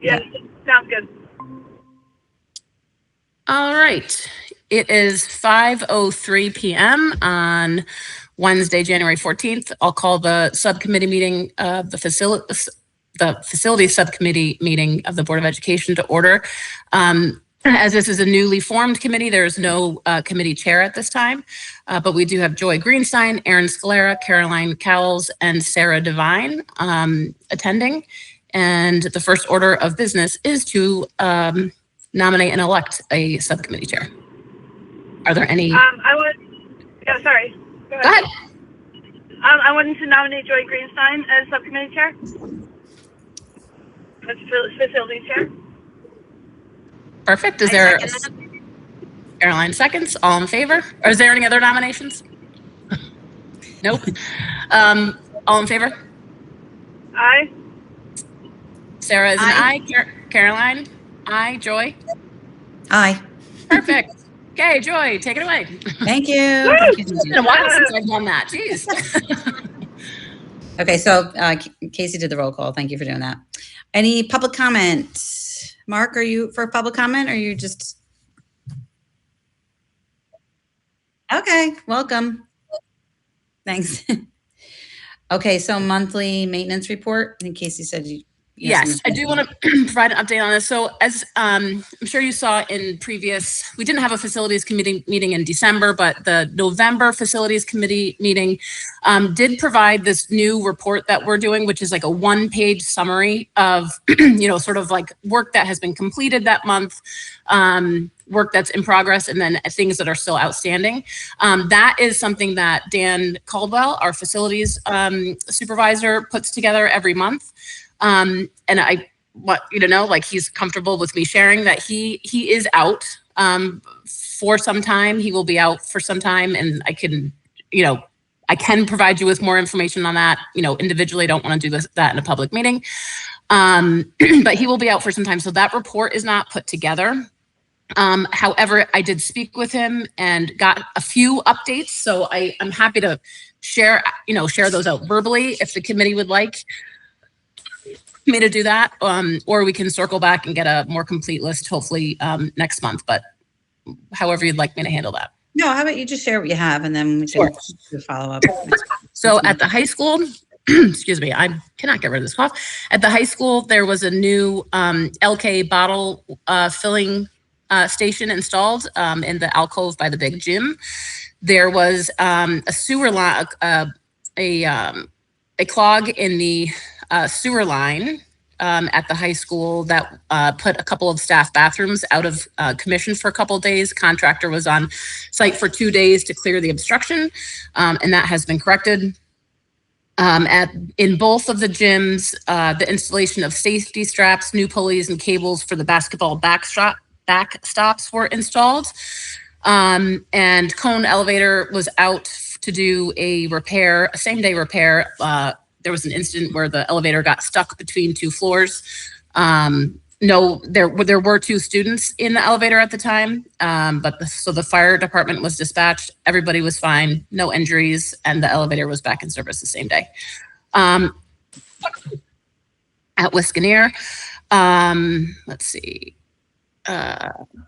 Yes, sounds good. All right. It is 5:03 p.m. on Wednesday, January 14th. I'll call the subcommittee meeting of the facility subcommittee meeting of the Board of Education to order. As this is a newly formed committee, there is no committee chair at this time, but we do have Joy Greenstein, Aaron Scalera, Caroline Cowles, and Sarah Devine attending. And the first order of business is to nominate and elect a subcommittee chair. Are there any? Sorry. Go ahead. I wanted to nominate Joy Greenstein as subcommittee chair. As facility chair. Perfect. Is there Caroline seconds? All in favor? Or is there any other nominations? Nope. All in favor? Aye. Sarah is an aye. Caroline? Aye. Joy? Aye. Perfect. Okay, Joy, take it away. Thank you. It's been a while since I've done that. Jeez. Okay, so Casey did the roll call. Thank you for doing that. Any public comment? Mark, are you for public comment or are you just? Okay, welcome. Thanks. Okay, so monthly maintenance report. I think Casey said you. Yes, I do want to provide an update on this. So as I'm sure you saw in previous, we didn't have a facilities committee meeting in December, but the November facilities committee meeting did provide this new report that we're doing, which is like a one-page summary of, sort of like work that has been completed that month, work that's in progress, and then things that are still outstanding. That is something that Dan Caldwell, our facilities supervisor, puts together every month. And I want you to know, like, he's comfortable with me sharing that he is out for some time. He will be out for some time, and I can provide you with more information on that. Individually, don't want to do that in a public meeting. But he will be out for some time. So that report is not put together. However, I did speak with him and got a few updates. So I'm happy to share those out verbally if the committee would like me to do that, or we can circle back and get a more complete list hopefully next month, but however you'd like me to handle that. No, how about you just share what you have and then we can do follow up. So at the high school, excuse me, I cannot get rid of this cough. At the high school, there was a new LK bottle filling station installed in the alcove by the big gym. There was a sewer line, a clog in the sewer line at the high school that put a couple of staff bathrooms out of commission for a couple of days. Contractor was on site for 2 days to clear the obstruction, and that has been corrected. In both of the gyms, the installation of safety straps, new pulleys, and cables for the basketball backstops were installed. And Cone Elevator was out to do a repair, a same-day repair. There was an incident where the elevator got stuck between two floors. There were 2 students in the elevator at the time, so the fire department was dispatched. Everybody was fine, no injuries, and the elevator was back in service the same day. At Wisconsin, let's see.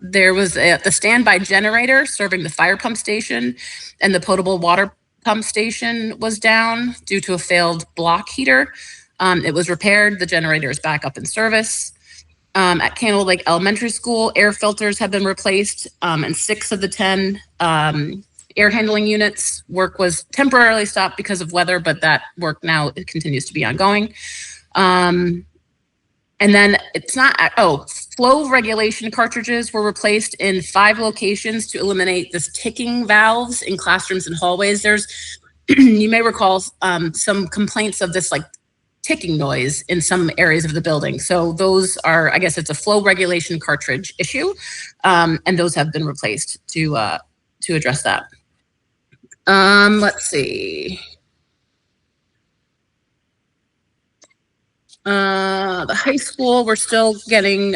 There was the standby generator serving the fire pump station, and the potable water pump station was down due to a failed block heater. It was repaired. The generator is back up in service. At Candle Lake Elementary School, air filters have been replaced, and 6 of the 10 air handling units. Work was temporarily stopped because of weather, but that work now continues to be ongoing. And then flow regulation cartridges were replaced in 5 locations to eliminate this ticking valves in classrooms and hallways. There's, you may recall some complaints of this like ticking noise in some areas of the building. So those are, I guess it's a flow regulation cartridge issue. And those have been replaced to address that. Let's see. The high school, we're still getting,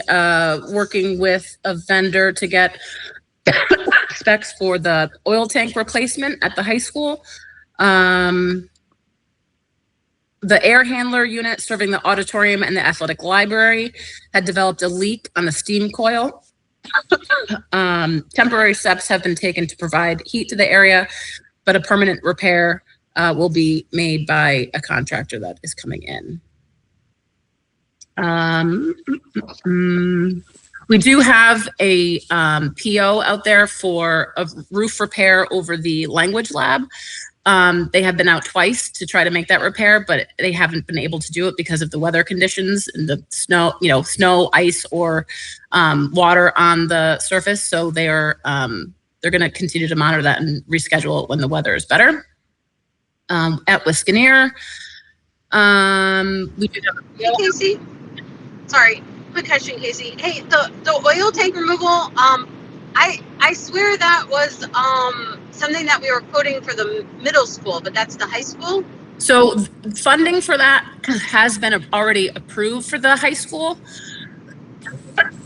working with a vendor to get specs for the oil tank replacement at the high school. The air handler unit serving the auditorium and the athletic library had developed a leak on the steam coil. Temporary steps have been taken to provide heat to the area, but a permanent repair will be made by a contractor that is coming in. We do have a PO out there for a roof repair over the language lab. They have been out twice to try to make that repair, but they haven't been able to do it because of the weather conditions and the snow, snow, ice, or water on the surface. So they are they're going to continue to monitor that and reschedule it when the weather is better. At Wiskaneer, we did have Hey, Casey. Sorry, quick question, Casey. Hey, the oil tank removal. I swear that was something that we were quoting for the middle school, but that's the high school. So funding for that has been already approved for the high school.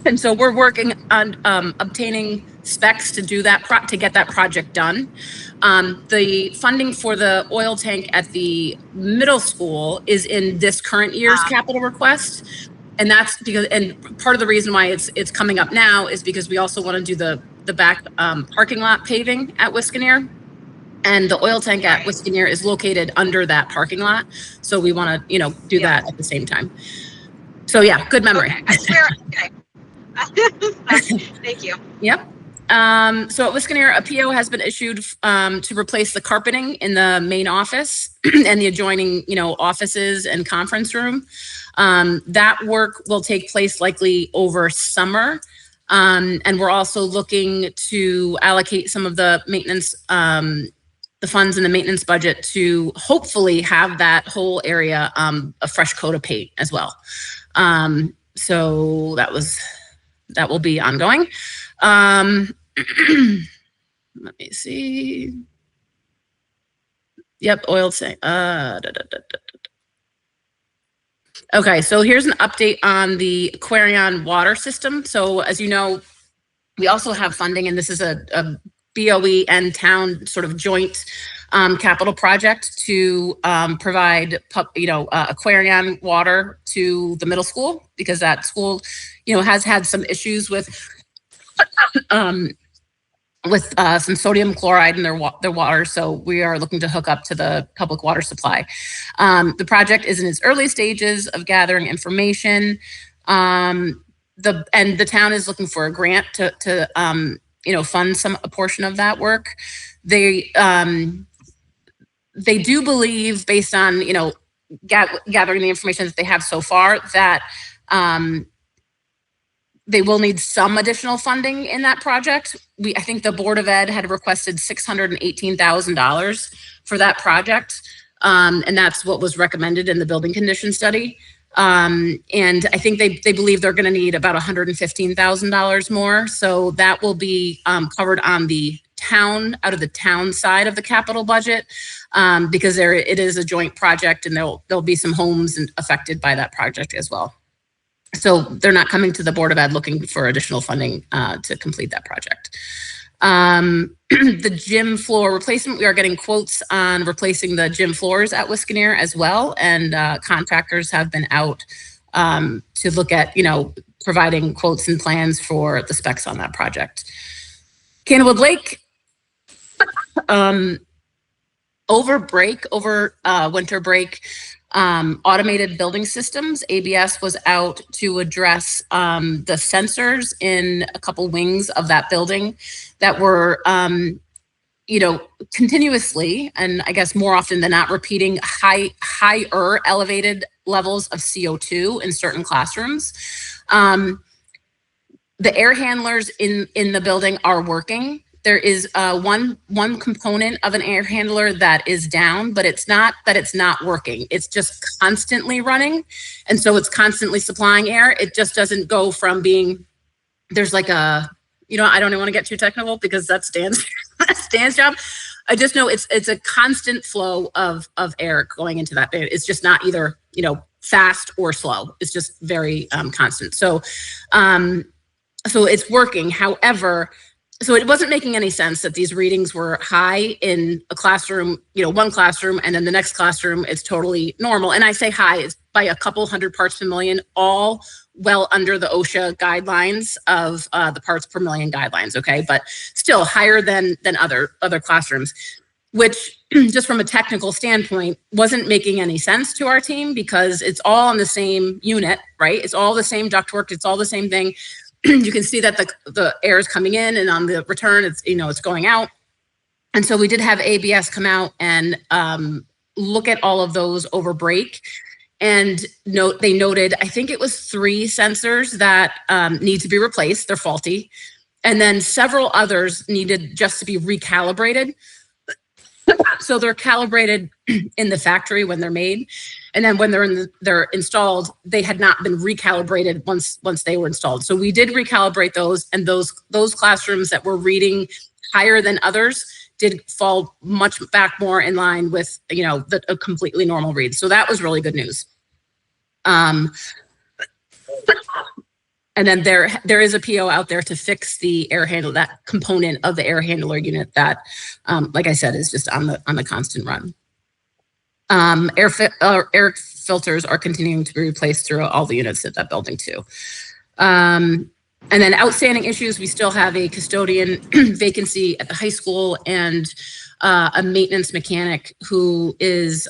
And so we're working on obtaining specs to do that, to get that project done. The funding for the oil tank at the middle school is in this current year's capital request. And that's because, and part of the reason why it's coming up now is because we also want to do the back parking lot paving at Wiskaneer. And the oil tank at Wiskaneer is located under that parking lot. So we want to, do that at the same time. So yeah, good memory. Okay, I swear. Okay. Thank you. Yep. So at Wiskaneer, a PO has been issued to replace the carpeting in the main office and the adjoining, offices and conference room. That work will take place likely over summer. And we're also looking to allocate some of the maintenance, the funds in the maintenance budget to hopefully have that whole area a fresh coat of paint as well. So that will be ongoing. Let me see. Yep, oil tank. Okay, so here's an update on the Aquarion water system. So as you know, we also have funding, and this is a BOE and town sort of joint capital project to provide, Aquarion water to the middle school, because that school, has had some issues with some sodium chloride in their water. So we are looking to hook up to the public water supply. The project is in its early stages of gathering information. The town is looking for a grant to fund a portion of that work. They do believe, based on, gathering the information that they have so far, that they will need some additional funding in that project. I think the Board of Ed had requested $618,000 for that project. And that's what was recommended in the building condition study. And I think they believe they're going to need about $115,000 more. So that will be covered on the town, out of the town side of the capital budget, because it is a joint project, and there'll be some homes affected by that project as well. So they're not coming to the Board of Ed looking for additional funding to complete that project. The gym floor replacement, we are getting quotes on replacing the gym floors at Wiskaneer as well. And contractors have been out to look at, providing quotes and plans for the specs on that project. Candlewood Lake, over winter break, automated building systems, ABS was out to address the sensors in a couple wings of that building that were, continuously, and I guess more often than not, repeating higher elevated levels of CO2 in certain classrooms. The air handlers in the building are working. There is one component of an air handler that is down, but it's not that it's not working. It's just constantly running. And so it's constantly supplying air. It just doesn't go from being, there's like a, I don't even want to get too technical because that's Stan's job. I just know it's a constant flow of air going into that. It's just not either, fast or slow. It's just very constant. So it's working. However, So it wasn't making any sense that these readings were high in a classroom, one classroom, and then the next classroom is totally normal. And I say high, it's by a couple hundred parts per million, all well under the OSHA guidelines of the parts per million guidelines, okay? But still higher than other classrooms, which just from a technical standpoint wasn't making any sense to our team because it's all on the same unit, right? It's all the same ductwork, it's all the same thing. You can see that the air is coming in, and on the return, it's going out. And so we did have ABS come out and look at all of those over break, and they noted, I think it was 3 sensors that need to be replaced. They're faulty, and then several others needed just to be recalibrated. So they're calibrated in the factory when they're made, and then when they're installed, they had not been recalibrated once they were installed. So we did recalibrate those, and those classrooms that were reading higher than others did fall much back more in line with a completely normal read. So that was really good news. And then there is a PO out there to fix the air handle, that component of the air handler unit that, like I said, is just on the constant run. Air filters are continuing to be replaced throughout all the units at that building too. And then outstanding issues, we still have a custodian vacancy at the high school and a maintenance mechanic who is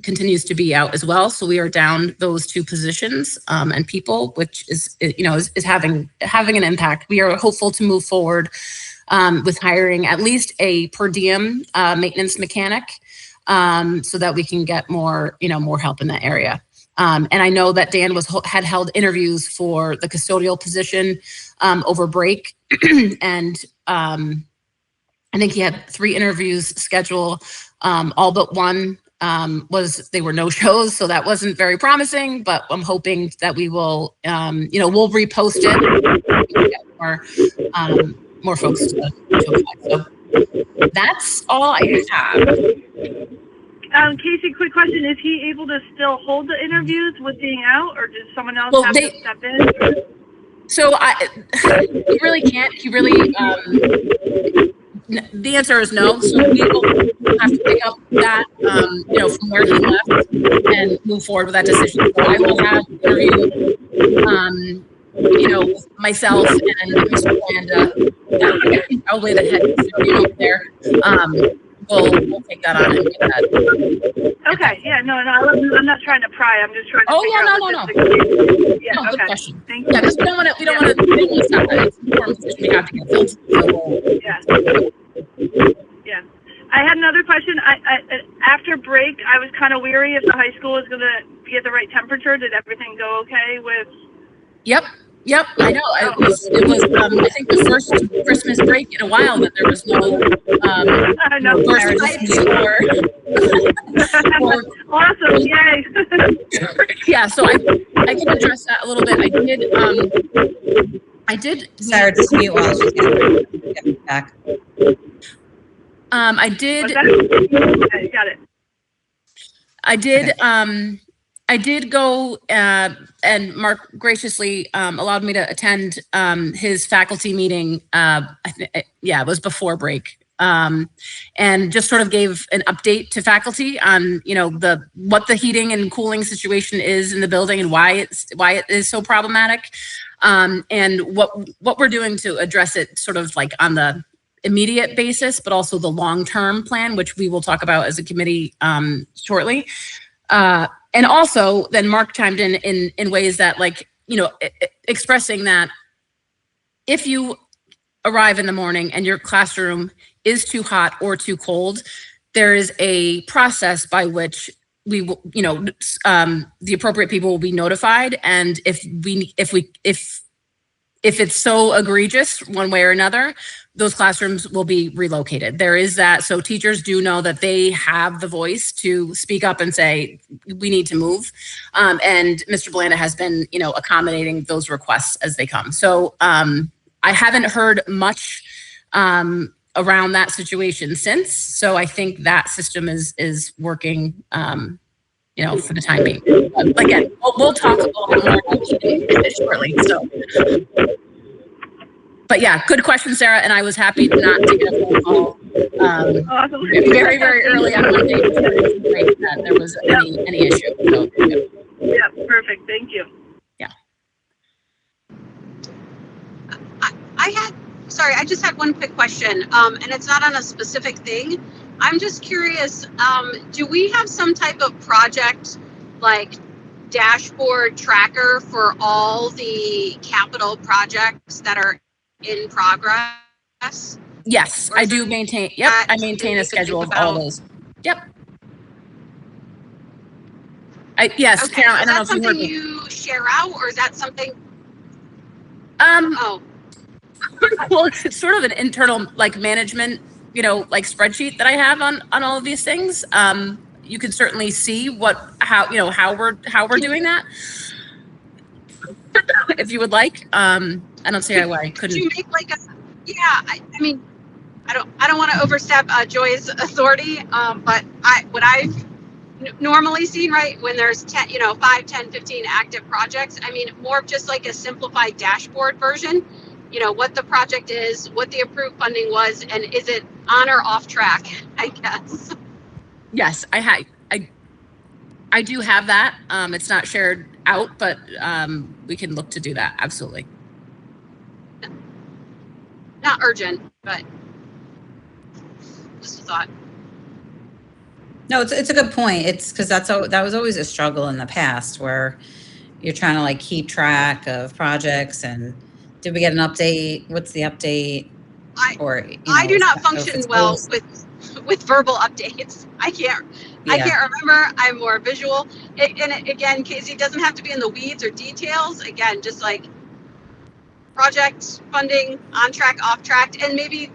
continues to be out as well. So we are down those 2 positions and people, which is having an impact. We are hopeful to move forward with hiring at least a per diem maintenance mechanic so that we can get more help in that area. And I know that Dan had held interviews for the custodial position over break, and I think he had 3 interviews scheduled. All but one they were no shows, so that wasn't very promising. But I'm hoping that we will, we'll repost it, get more folks to apply. So that's all I have. Casey, quick question: is he able to still hold the interviews with being out, or does someone else have to step in? So he really can't. He really. The answer is no. So we will have to pick up that, from where he left and move forward with that decision. So I will have interview, myself and Mr. Blanda, probably the head custodian over there. We'll take that on and do that. Okay. Yeah. No. I'm not trying to pry. I'm just trying to. Oh yeah. No. Yeah. No, okay. Good question. Thank you. Yeah, because we don't want to stop that. It's an important position we have to get filled. So, yeah. I had another question. I after break, I was kind of weary if the high school was going to be at the right temperature. Did everything go okay with? Yep. I know. It was I think the first Christmas break in a while that there was no awesome! Yay! Yeah. So I can address that a little bit. I did. Sarah, just mute while she's getting back. I did. Okay, got it. I did go and Mark graciously allowed me to attend his faculty meeting. It was before break, and just sort of gave an update to faculty on what the heating and cooling situation is in the building and why it is so problematic, and what we're doing to address it, sort of like on the immediate basis, but also the long-term plan, which we will talk about as a committee shortly. And also then Mark chimed in ways that expressing that if you arrive in the morning and your classroom is too hot or too cold, there is a process by which we will, the appropriate people will be notified. And if it's so egregious one way or another, those classrooms will be relocated. There is that. So teachers do know that they have the voice to speak up and say, we need to move. And Mr. Blanda has been, accommodating those requests as they come. So I haven't heard much around that situation since. So I think that system is working, for the time being. But again, we'll talk a little bit more about it shortly. So. But yeah, good question, Sarah. And I was happy not to get a phone call Awesome. very, very early on Monday that there was any issue. So, Yeah, perfect. Thank you. Yeah. I just had one quick question, and it's not on a specific thing. I'm just curious, do we have some type of project, like dashboard tracker for all the capital projects that are in progress? Yes, I do maintain. Yep, I maintain a schedule of all those. Yep. Yes, Okay, Carol, I is don't know that if you heard something me. you share out, or is that something? Oh. Well, it's sort of an internal like management, like spreadsheet that I have on all of these things. You can certainly see how we're doing that. If you would like, I don't see why I couldn't. Could you make like a? Yeah, I mean, I don't want to overstep Joy's authority, but what I've normally seen, right, when there's 10, 5, 10, 15 active projects, I mean, more of just like a simplified dashboard version. What the project is, what the approved funding was, and is it on or off track, I guess. Yes, I do have that. It's not shared out, but we can look to do that. Absolutely. Not urgent, but just a thought. No, it's a good point. It's because that was always a struggle in the past where you're trying to like keep track of projects and did we get an update? What's the update? I do not function well with verbal updates. I can't remember. I'm more visual. And again, Casey, doesn't have to be in the weeds or details. Again, just like project funding, on track, off track, and maybe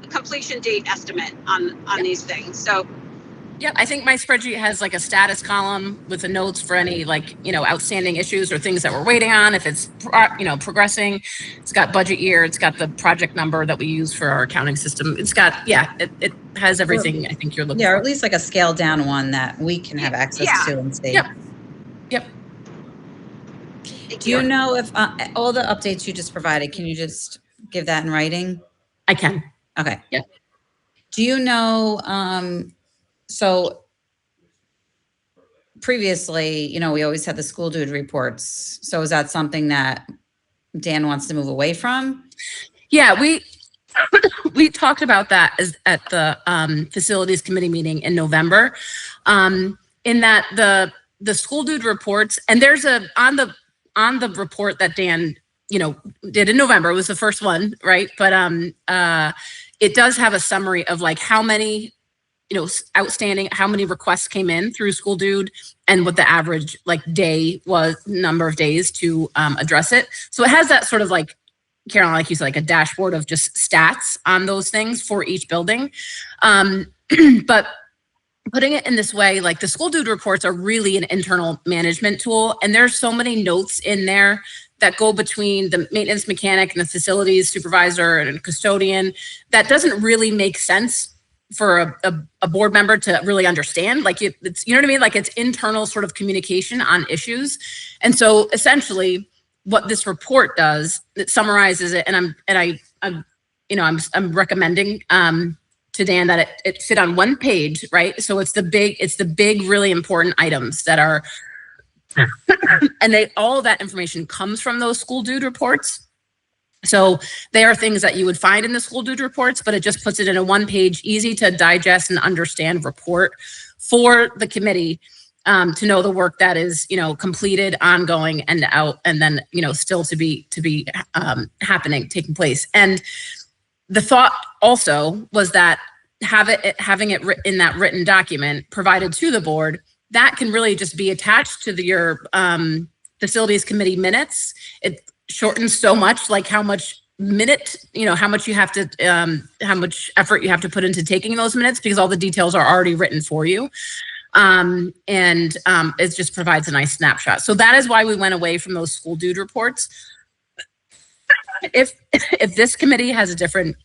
completion date estimate on these things. So. Yeah, I think my spreadsheet has like a status column with the notes for any outstanding issues or things that we're waiting on. If it's progressing, it's got budget year, it's got the project number that we use for our accounting system. It's got it has everything I think you're looking for. Or at least like a scaled down one that we can have access to and see. Yep. Do you know if all the updates you just provided, can you just give that in writing? I can. Okay. Yep. Do you know? So previously, we always had the school dude reports. So is that something that Dan wants to move away from? Yeah, we talked about that at the facilities committee meeting in November. In that the school dude reports, and there's on the report that Dan did in November. It was the first one, right? But it does have a summary of like how many outstanding, how many requests came in through school dude and what the average day was, number of days to address it. So it has that sort of like, Carolyn, like you said, like a dashboard of just stats on those things for each building. But putting it in this way, like the school dude reports are really an internal management tool. And there's so many notes in there that go between the maintenance mechanic and the facilities supervisor and a custodian that doesn't really make sense for a board member to really understand. Like it's, you know what I mean? Like it's internal sort of communication on issues. And so essentially what this report does, it summarizes it. And I'm recommending to Dan that it fit on one page, right? So it's the big, really important items that are, and all of that information comes from those school dude reports. So they are things that you would find in the school dude reports, but it just puts it in a one-page, easy to digest and understand report for the committee to know the work that is, completed, ongoing, and out, and then, still to be taking place. And the thought also was that having it in that written document provided to the board, that can really just be attached to your facilities committee minutes. It shortens so much, like how much how much you have to, how much effort you have to put into taking those minutes because all the details are already written for you. And it just provides a nice snapshot. So that is why we went away from those school dude reports. If this committee has a different,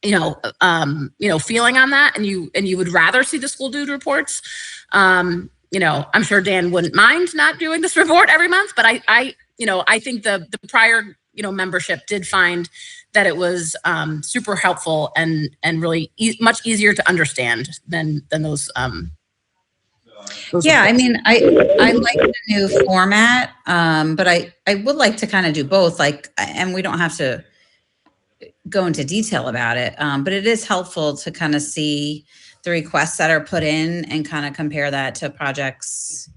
feeling on that, and you would rather see the school dude reports, I'm sure Dan wouldn't mind not doing this report every month, but I think the prior membership did find that it was super helpful and really much easier to understand than those. Yeah, I mean, I like the new format, but I would like to kind of do both. And we don't have to go into detail about it, but it is helpful to kind of see the requests that are put in and kind of compare that to projects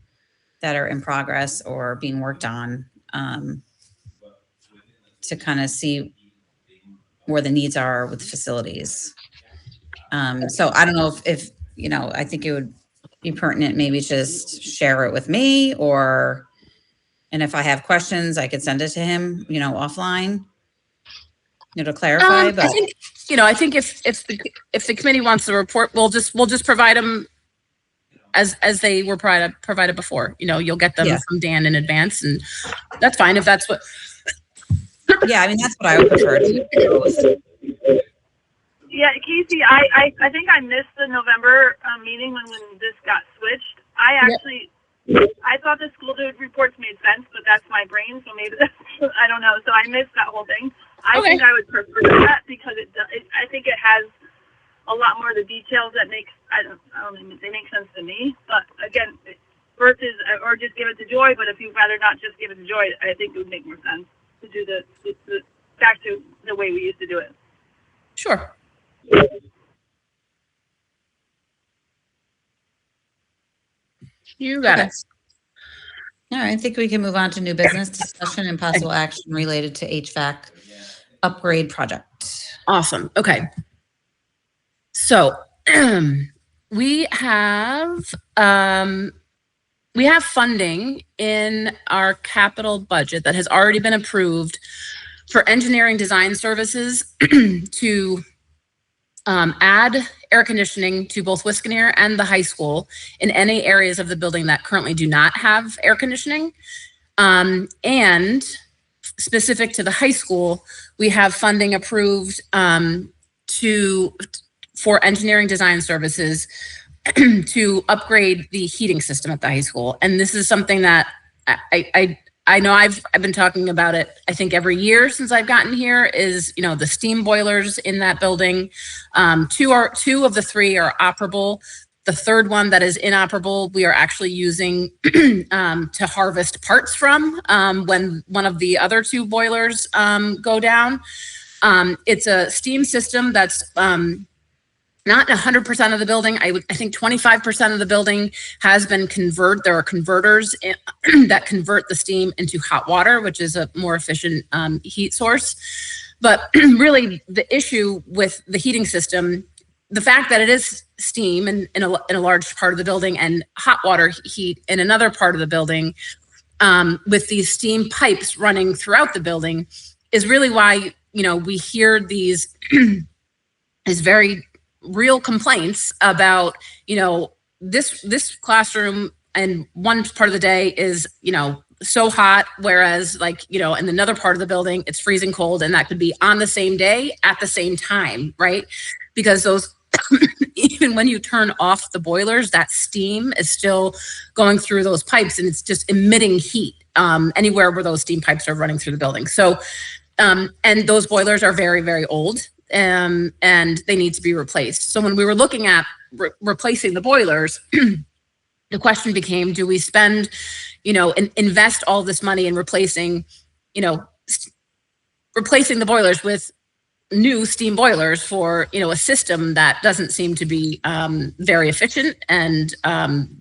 that are in progress or being worked on, to kind of see where the needs are with facilities. So I don't know if I think it would be pertinent maybe just share it with me, and if I have questions, I could send it to him, offline, to clarify. But I think if the committee wants the report, we'll just provide them as they were provided before. You'll get them from Dan in advance, and that's fine if that's what. Yeah, I mean, that's what I would prefer to do. Yeah, Casey, I think I missed the November meeting when this got switched. I thought the school reports made sense, but that's my brain, so maybe I don't know. So I missed that whole thing. I think I would prefer that because I think it has a lot more of the details that I don't think they make sense to me. But again, versus or just give it to Joy. But if you'd rather not just give it to Joy, I think it would make more sense to do the back to the way we used to do it. Sure. You got it. All right, I think we can move on to new business discussion and possible action related to HVAC upgrade project. Awesome. Okay. So we have funding in our capital budget that has already been approved for engineering design services to add air conditioning to both Wisconsin and the high school in any areas of the building that currently do not have air conditioning. And specific to the high school, we have funding approved for engineering design services to upgrade the heating system at the high school. And this is something that I know I've been talking about it, I think every year since I've gotten here, is, the steam boilers in that building. Two of the three are operable. The third one that is inoperable, we are actually using to harvest parts from when one of the other two boilers go down. It's a steam system that's not 100% of the building. I think 25% of the building has been converted. There are converters that convert the steam into hot water, which is a more efficient heat source. But really, the issue with the heating system, the fact that it is steam in a large part of the building and hot water heat in another part of the building, with these steam pipes running throughout the building, is really why we hear these very real complaints about, this classroom and one part of the day is, so hot, whereas in another part of the building, it's freezing cold, and that could be on the same day at the same time, right? Because those, even when you turn off the boilers, that steam is still going through those pipes and it's just emitting heat anywhere where those steam pipes are running through the building. So, and those boilers are very, very old. And they need to be replaced. So when we were looking at replacing the boilers, the question became, do we spend, and invest all this money in replacing the boilers with new steam boilers for, a system that doesn't seem to be very efficient and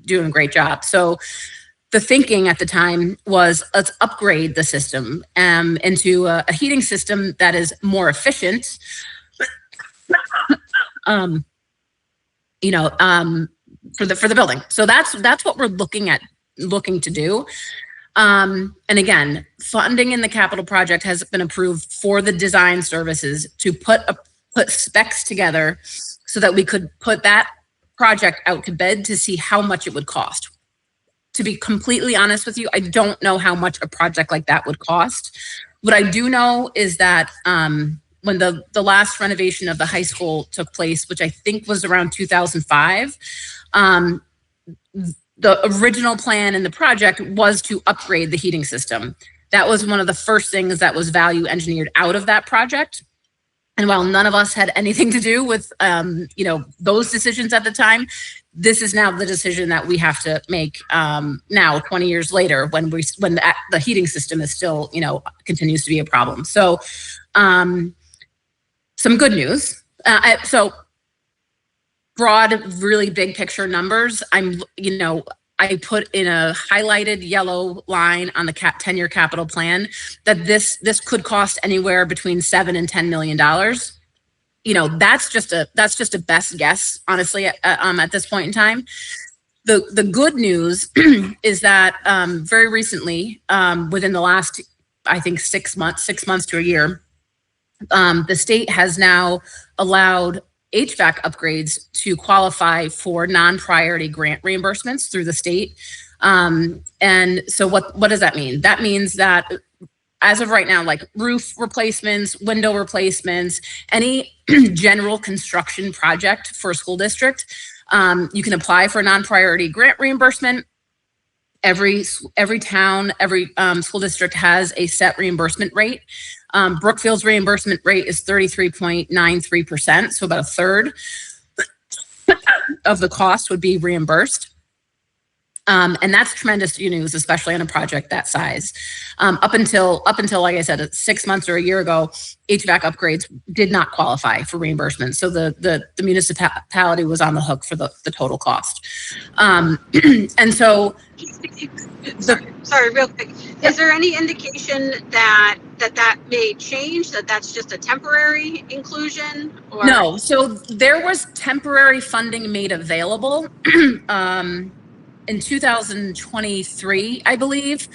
doing a great job. So the thinking at the time was, let's upgrade the system into a heating system that is more efficient, for the building. So that's what we're looking to do. And again, funding in the capital project has been approved for the design services to put specs together so that we could put that project out to bid to see how much it would cost. To be completely honest with you, I don't know how much a project like that would cost. What I do know is that when the last renovation of the high school took place, which I think was around 2005, the original plan in the project was to upgrade the heating system. That was one of the first things that was value engineered out of that project. And while none of us had anything to do with, those decisions at the time, this is now the decision that we have to make now, 20 years later, when the heating system is still, continues to be a problem. So, some good news. So, broad, really big picture numbers. I put in a highlighted yellow line on the 10-year capital plan that this could cost anywhere between $7 and $10 million. That's just a best guess, honestly, at this point in time. The good news is that very recently, within the last, I think 6 months to a year, the state has now allowed HVAC upgrades to qualify for non-priority grant reimbursements through the state. And so what does that mean? That means that as of right now, like roof replacements, window replacements, any general construction project for a school district, you can apply for a non-priority grant reimbursement. Every town, every school district has a set reimbursement rate. Brookfield's reimbursement rate is 33.93%, so about a third of the cost would be reimbursed. And that's tremendous news, especially on a project that size. Up until, like I said, 6 months or a year ago, HVAC upgrades did not qualify for reimbursement. So the municipality was on the hook for the total cost. And so, sorry, real quick. Is there any indication that may change, that's just a temporary inclusion? Or? No, so there was temporary funding made available in 2023, I believe.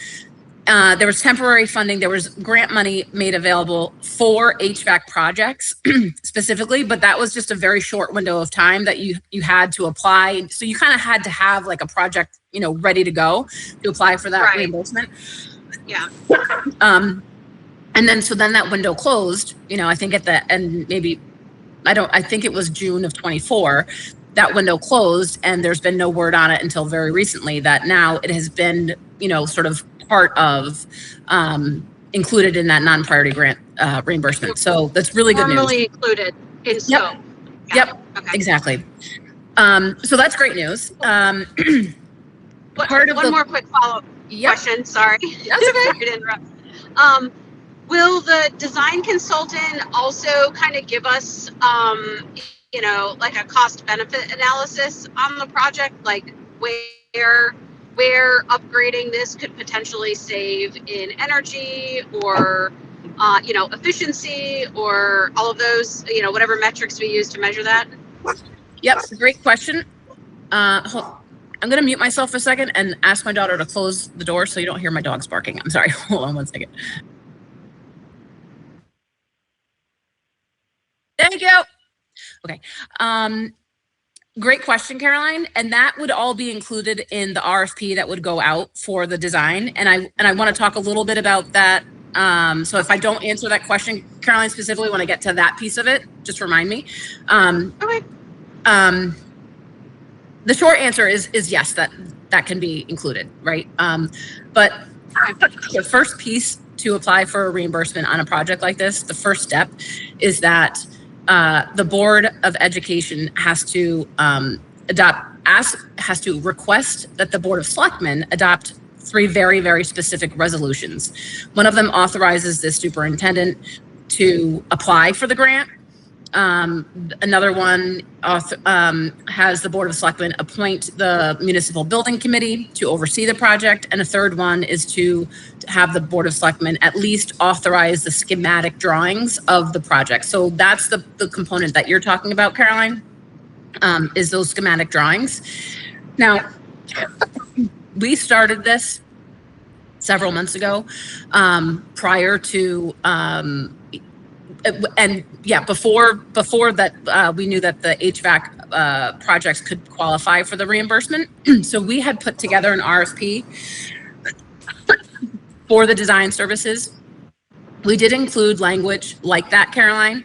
There was temporary funding. There was grant money made available for HVAC projects specifically, but that was just a very short window of time that you had to apply. So you kind of had to have like a project, ready to go to apply for that reimbursement. Yeah. And then that window closed, I think at the end, I think it was June of 24, that window closed, and there's been no word on it until very recently that now it has been, sort of part of, included in that non-priority grant reimbursement. So that's really good news. Normally included in scope. Yep, yep, okay. Exactly. So that's great news. One more quick follow-up question, sorry. That's okay. Sorry to interrupt. Will the design consultant also kind of give us, like a cost benefit analysis on the project, like where upgrading this could potentially save in energy or, efficiency or all of those, whatever metrics we use to measure that? Yep, great question. I'm going to mute myself for a second and ask my daughter to close the door so you don't hear my dogs barking. I'm sorry. Hold on one second. Thank you. Okay. Great question, Caroline. And that would all be included in the RFP that would go out for the design. And I want to talk a little bit about that. So if I don't answer that question, Caroline, specifically when I get to that piece of it, just remind me. Okay. The short answer is yes, that can be included, right? But the first piece to apply for a reimbursement on a project like this, the first step is that the Board of Education has to request that the Board of Selectmen adopt 3 very, very specific resolutions. One of them authorizes the superintendent to apply for the grant. Another one has the Board of Selectmen appoint the Municipal Building Committee to oversee the project. And a third one is to have the Board of Selectmen at least authorize the schematic drawings of the project. So that's the component that you're talking about, Caroline, is those schematic drawings. Now, we started this several months ago, prior to before that, we knew that the HVAC projects could qualify for the reimbursement. So we had put together an RFP for the design services. We did include language like that, Caroline.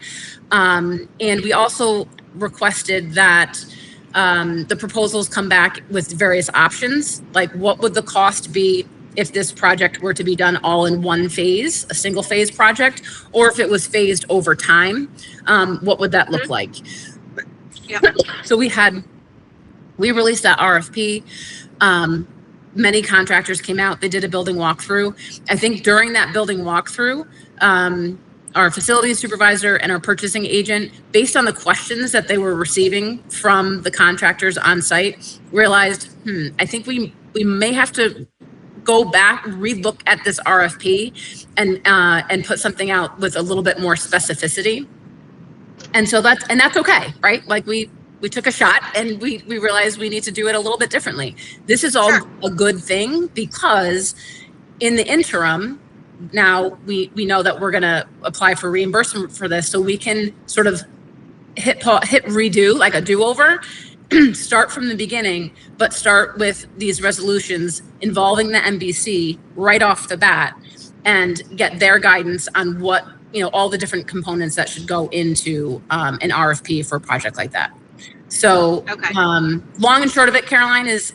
And we also requested that the proposals come back with various options, like what would the cost be if this project were to be done all in one phase, a single phase project, or if it was phased over time, what would that look like? Yeah. So we released that RFP. Many contractors came out, they did a building walkthrough. I think during that building walkthrough, our facilities supervisor and our purchasing agent, based on the questions that they were receiving from the contractors on site, realized, I think we may have to go back, relook at this RFP and put something out with a little bit more specificity. And so that's okay, right? Like we took a shot and we realized we need to do it a little bit differently. This is all a good thing because in the interim, now we know that we're going to apply for reimbursement for this, so we can sort of hit redo, like a do-over, start from the beginning, but start with these resolutions involving the MBC right off the bat and get their guidance on what, all the different components that should go into an RFP for a project like that. So long and short of it, Caroline, is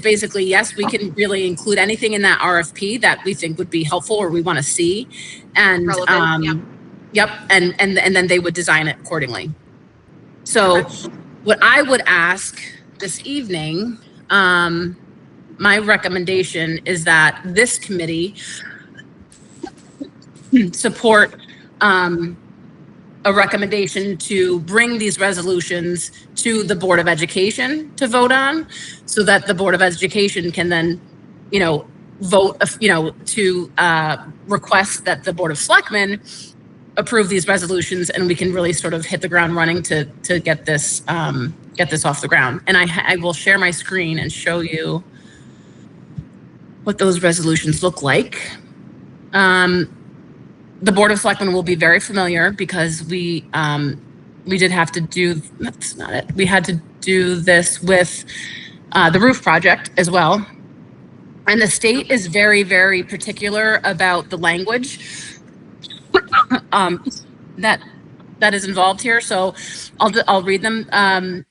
basically, yes, we can really include anything in that RFP that we think would be helpful or we want to see. And yep. And then they would design it accordingly. So what I would ask this evening, my recommendation is that this committee support a recommendation to bring these resolutions to the Board of Education to vote on, so that the Board of Education can then, vote, to request that the Board of Selectmen approve these resolutions, and we can really sort of hit the ground running to get this off the ground. And I will share my screen and show you what those resolutions look like. The Board of Selectmen will be very familiar because we did have to do, that's not it. We had to do this with the roof project as well. And the state is very, very particular about the language that is involved here. So I'll read them. And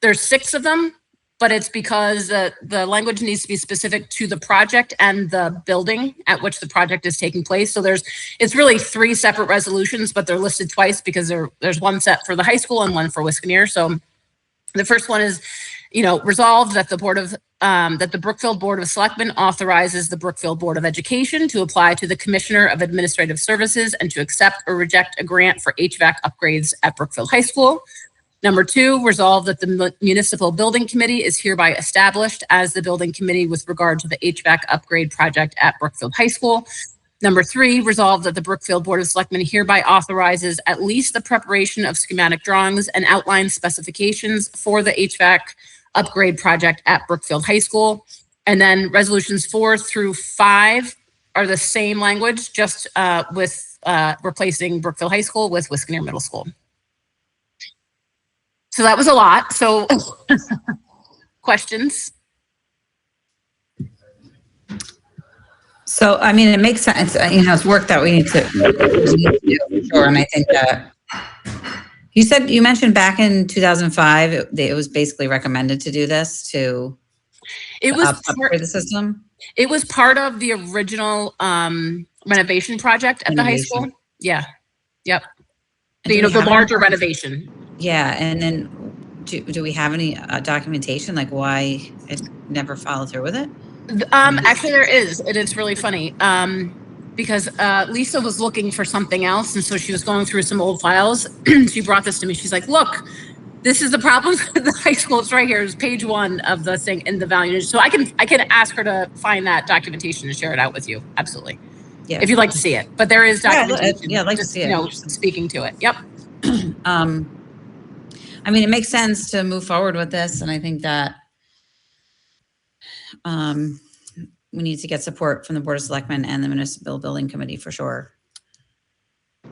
there's 6 of them, but it's because the language needs to be specific to the project and the building at which the project is taking place. So it's really 3 separate resolutions, but they're listed twice because there's one set for the high school and one for Wisconsin. So the first one is, resolved that the Brookfield Board of Selectmen authorizes the Brookfield Board of Education to apply to the Commissioner of Administrative Services and to accept or reject a grant for HVAC upgrades at Brookfield High School. Number 2, resolve that the Municipal Building Committee is hereby established as the building committee with regard to the HVAC upgrade project at Brookfield High School. Number 3, resolve that the Brookfield Board of Selectmen hereby authorizes at least the preparation of schematic drawings and outline specifications for the HVAC upgrade project at Brookfield High School. And then resolutions 4 through 5 are the same language, just with replacing Brookfield High School with Wisconsin Middle School. So that was a lot. So questions? So, I mean, it makes sense, it's work that we need to do for sure. And I think that you mentioned back in 2005, it was basically recommended to do this to upgrade the system. It was part of the original renovation project at the high school. Yeah. Yep. The larger renovation. Yeah. And then do we have any documentation, like why it never followed through with it? Actually, there is, and it's really funny because Lisa was looking for something else, and so she was going through some old files. She brought this to me. She's like, "Look, this is the problem with the high school. It's right here. It's page 1 of the thing in the value." So I can ask her to find that documentation and share it out with you. Absolutely, yeah. If you'd like to see it, but there is documentation. Yeah, I'd like to see it. Speaking to it. Yep. I mean, it makes sense to move forward with this, and I think that we need to get support from the Board of Selectmen and the Municipal Building Committee for sure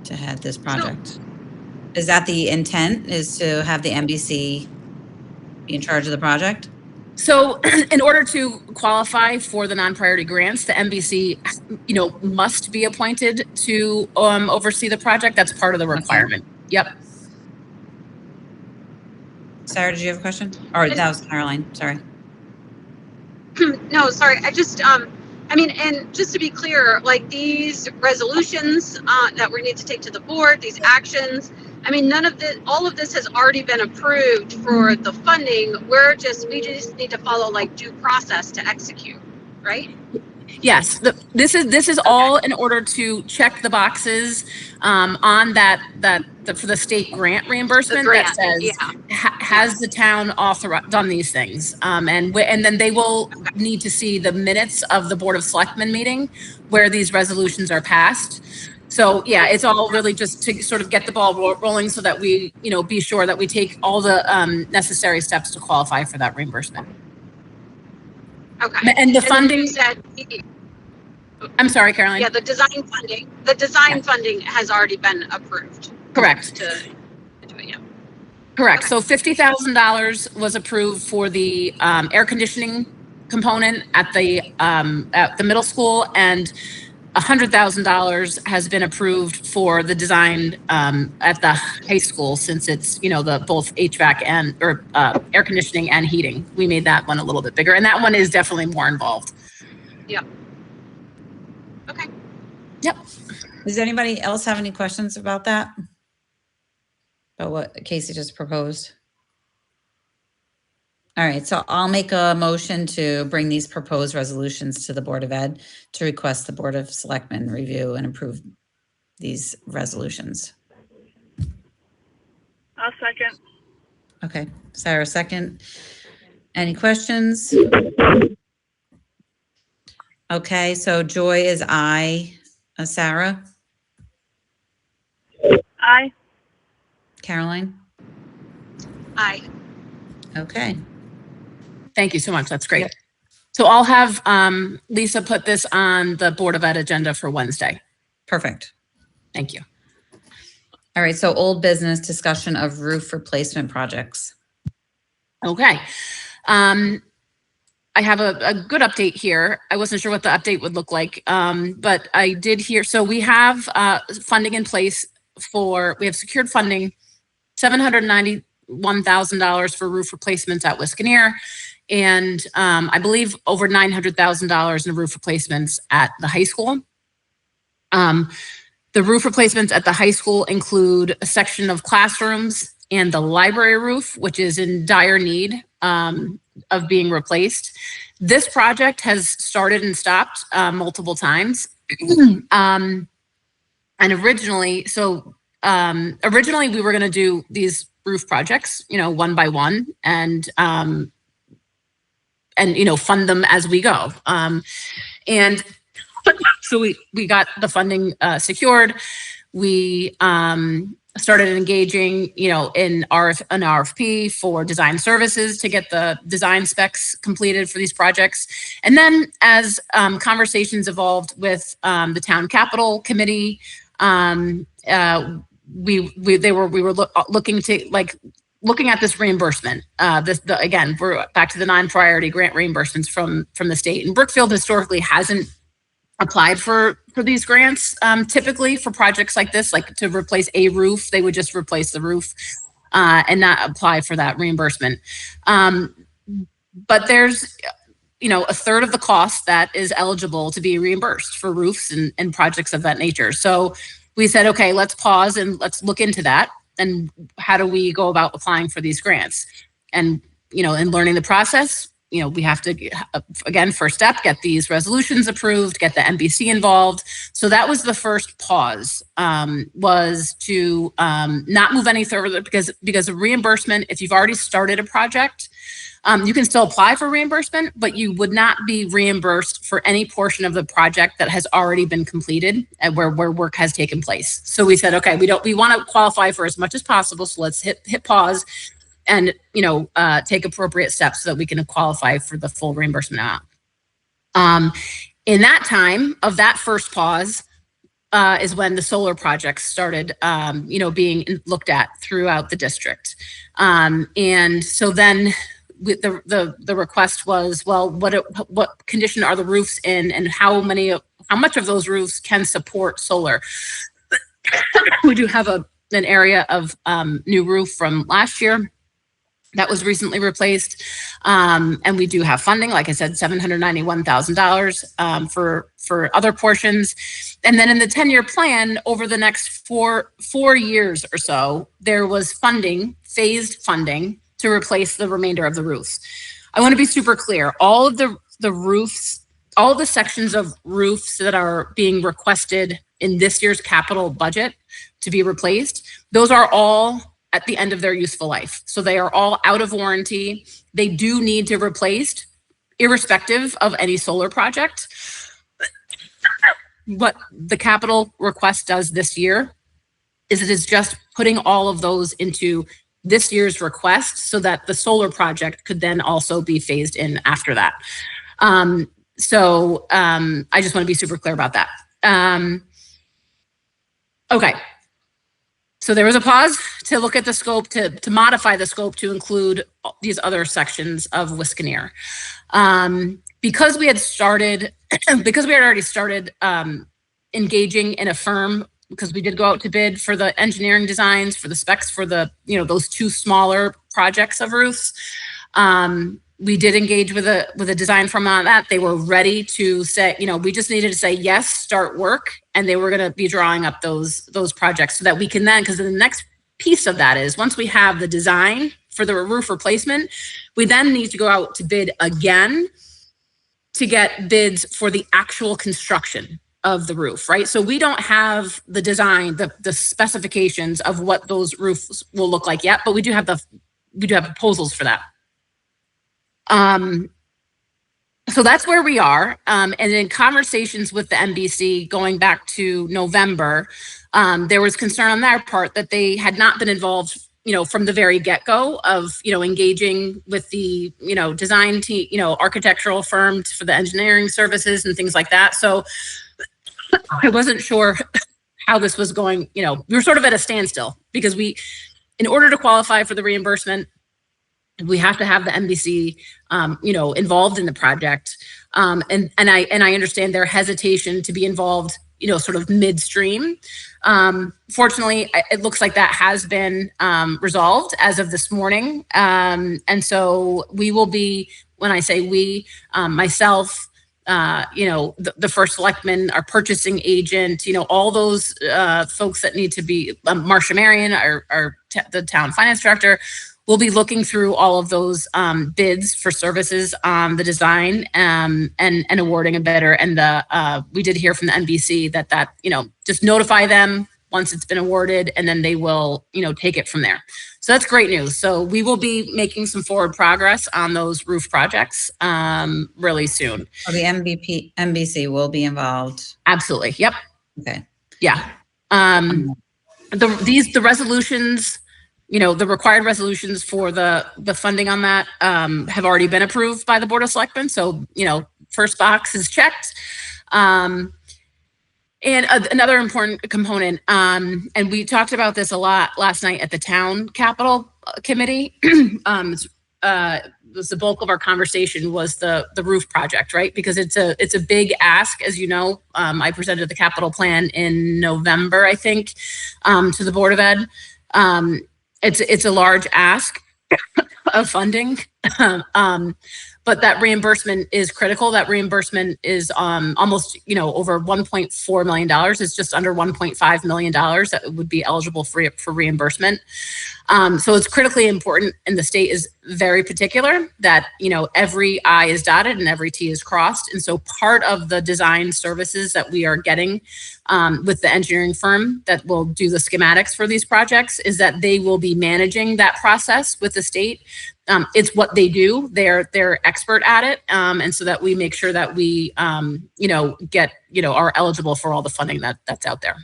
to head this project. Is that the intent, is to have the MBC be in charge of the project? So in order to qualify for the non-priority grants, the MBC, must be appointed to oversee the project. That's part of the requirement. Okay. Yep. Sarah, did you have a question? Or that was Caroline, sorry. No, sorry. I I mean, and just to be clear, like these resolutions that we need to take to the board, these actions, I mean, all of this has already been approved for the funding. We just need to follow like due process to execute, right? Yes, this is all in order to check the boxes on for the state grant reimbursement that says has the town done these things, and then they will need to see the minutes of the Board of Selectmen meeting where these resolutions are passed. So yeah, it's all really just to sort of get the ball rolling so that we, be sure that we take all the necessary steps to qualify for that reimbursement. Okay. And the funding. You said, I'm sorry, Caroline. Yeah, the design funding. The design funding has already been approved. Correct. To do it, yeah. Correct. Okay. So $50,000 was approved for the air conditioning component at the middle school, and $100,000 has been approved for the design at the high school, since it's the both HVAC and air conditioning and heating. We made that one a little bit bigger, and that one is definitely more involved. Yep. Okay. Yep. Does anybody else have any questions about that? About what Casey just proposed? All right, so I'll make a motion to bring these proposed resolutions to the Board of Ed to request the Board of Selectmen review and approve these resolutions. I'll second. Okay, Sarah, second. Any questions? Okay, so Joy is aye. Sarah? Aye. Caroline? Aye. Okay. Thank you so much. That's great. Yep. So I'll have Lisa put this on the Board of Ed agenda for Wednesday. Perfect. Thank you. All right, so old business discussion of roof replacement projects. Okay. I have a good update here. I wasn't sure what the update would look like, but I did hear. So we have funding in place we have secured funding, $791,000 for roof replacements at Wisconsin, and I believe over $900,000 in roof replacements at the high school. The roof replacements at the high school include a section of classrooms and the library roof, which is in dire need of being replaced. This project has started and stopped multiple times. And originally we were going to do these roof projects, one by one, and fund them as we go. And so we got the funding secured. We started engaging, in an RFP for design services to get the design specs completed for these projects. And then as conversations evolved with the town capital committee, we were looking at this reimbursement. Again, we're back to the non-priority grant reimbursements from the state. And Brookfield historically hasn't applied for these grants. Typically for projects like this, like to replace a roof, they would just replace the roof and not apply for that reimbursement. But there's, a third of the cost that is eligible to be reimbursed for roofs and projects of that nature. So we said, okay, let's pause and let's look into that. And how do we go about applying for these grants? And, in learning the process, we have to, again, first step, get these resolutions approved, get the MBC involved. So that was the first pause, was to not move any further because of reimbursement. If you've already started a project, you can still apply for reimbursement, but you would not be reimbursed for any portion of the project that has already been completed and where work has taken place. So we said, okay, we want to qualify for as much as possible. So let's hit pause and, take appropriate steps so that we can qualify for the full reimbursement amount. In that time of that first pause is when the solar projects started, being looked at throughout the district. And so then the request was, well, what condition are the roofs in, and how much of those roofs can support solar? We do have an area of new roof from last year. that was recently replaced. And we do have funding, like I said, $791,000 for other portions. And then in the 10-year plan, over the next four years or so, there was funding, phased funding, to replace the remainder of the roofs. I want to be super clear. All of the roofs, all of the sections of roofs that are being requested in this year's capital budget to be replaced, those are all at the end of their useful life. So they are all out of warranty. They do need to be replaced, irrespective of any solar project. What the capital request does this year is it is just putting all of those into this year's request so that the solar project could then also be phased in after that. I just want to be super clear about that. Okay. So there was a pause to look at the scope, to modify the scope to include these other sections of Wisconsin. Because we had already started engaging in a firm, because we did go out to bid for the engineering designs, for the specs, for the, those two smaller projects of roofs. We did engage with a design firm on that. They were ready to say, we just needed to say, yes, start work. And they were going to be drawing up those projects so that we can then, because the next piece of that is once we have the design for the roof replacement, we then need to go out to bid again to get bids for the actual construction of the roof, right? So we don't have the design, the specifications of what those roofs will look like yet, but we do have proposals for that. So that's where we are. And in conversations with the NBC going back to November, there was concern on their part that they had not been involved, from the very get-go of, engaging with the, design team, architectural firms for the engineering services and things like that. So I wasn't sure how this was going, we were sort of at a standstill because in order to qualify for the reimbursement, we have to have the NBC, involved in the project. And I understand their hesitation to be involved, sort of midstream. Fortunately, it looks like that has been resolved as of this morning. And so we will be, when I say we, myself, the first selectman, our purchasing agent, all those folks that need to be, Marcia Marion, the town finance director, we'll be looking through all of those bids for services on the design and awarding a bidder. And we did hear from the NBC that just notify them once it's been awarded, and then they will take it from there. So that's great news. So we will be making some forward progress on those roof projects really soon. Oh, the NBC will be involved. Absolutely. Yep. Okay. Yeah. The resolutions, the required resolutions for the funding on that have already been approved by the Board of Selectmen. So, first box is checked. And another important component, and we talked about this a lot last night at the town capital committee, was the bulk of our conversation was the roof project, right? Because it's a big ask, as you know. I presented the capital plan in November, I think, to the Board of Ed. It's a large ask of funding, but that reimbursement is critical. That reimbursement is almost, over $1.4 million. It's just under $1.5 million that would be eligible for reimbursement. So it's critically important, and the state is very particular that, every I is dotted and every T is crossed. And so part of the design services that we are getting with the engineering firm that will do the schematics for these projects is that they will be managing that process with the state. It's what they do. They're expert at it. And so that we make sure that we, get, are eligible for all the funding that's out there.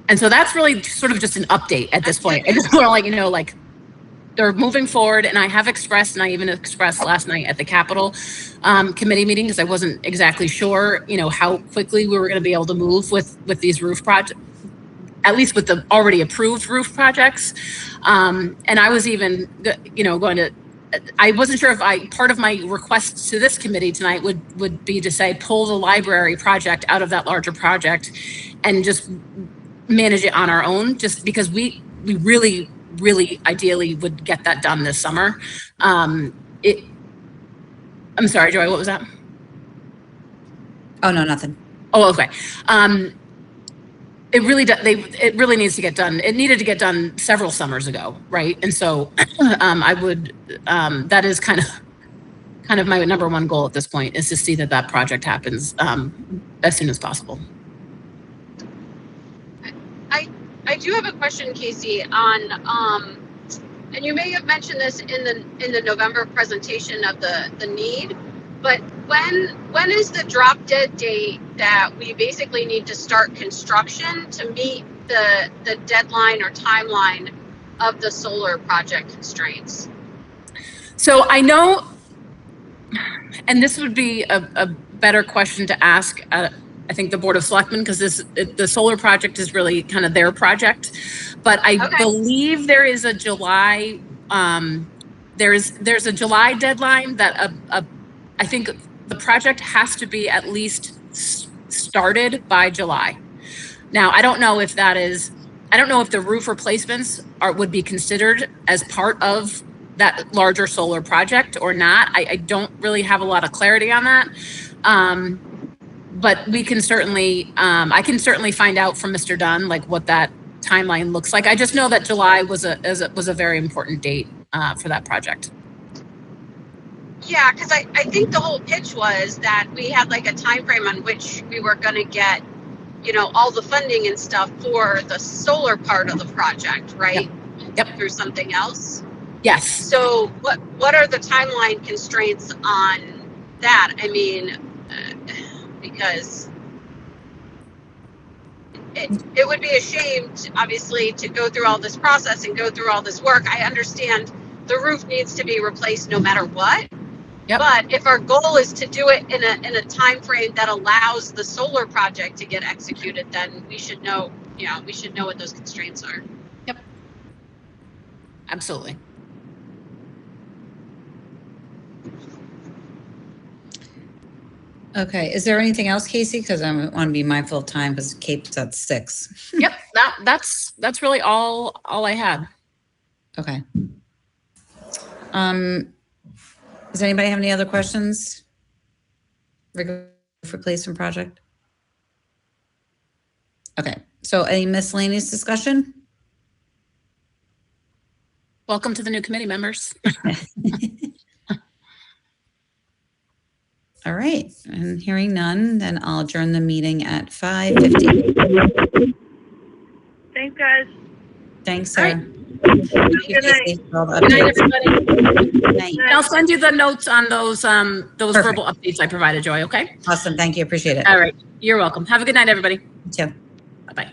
And so that's really sort of just an update at this point. I just want to let you know, they're moving forward, and I have expressed, and I even expressed last night at the Capitol committee meeting, because I wasn't exactly sure, how quickly we were going to be able to move with these roof projects, at least with the already approved roof projects. And I was even, I wasn't sure if part of my request to this committee tonight would be to say, pull the library project out of that larger project and just manage it on our own, just because we really really ideally would get that done this summer. I'm sorry, Joy, what was that? Oh, no, nothing. Oh, okay. It really needs to get done. It needed to get done several summers ago, right? And so I would, that is kind of my number one goal at this point, is to see that that project happens as soon as possible. I do have a question, Casey, on and you may have mentioned this in the November presentation of the need, but when is the drop dead date that we basically need to start construction to meet the deadline or timeline of the solar project constraints? So I know, and this would be a better question to ask, I think, the Board of Selectmen, because the solar project is really kind of their project. But I believe there is a July, there's a July deadline that I think the project has to be at least started by July. Now, I don't know if the roof replacements would be considered as part of that larger solar project or not. I don't really have a lot of clarity on that. But we can certainly, I can certainly find out from Mr. Dunn, like, what that timeline looks like. I just know that July was a very important date for that project. Yeah, because I think the whole pitch was that we had like a time frame on which we were going to get, all the funding and stuff for the solar part of the project, right? Yep. Through something else. Yes. So what are the timeline constraints on that? I mean, because it would be a shame, obviously, to go through all this process and go through all this work. I understand the roof needs to be replaced no matter what. Yep. But if our goal is to do it in a time frame that allows the solar project to get executed, then we should know, what those constraints are. Yep. Absolutely. Okay. Is there anything else, Casey? Because I want to be mindful of time because Kate's at 6. Yep. That's really all I had. Okay. Does anybody have any other questions? Roof replacement project? Okay. So any miscellaneous discussion? Welcome to the new committee members. All right. And hearing none, then I'll adjourn the meeting at 5:50. Thanks, guys. Thanks, Sarah. Right. Good night. Good night, everybody. Good night. I'll send you the notes on those Perfect. verbal updates I provided, Joy, okay? Awesome. Thank you. Appreciate it. All right. You're welcome. Have a good night, everybody. You too. Bye-bye.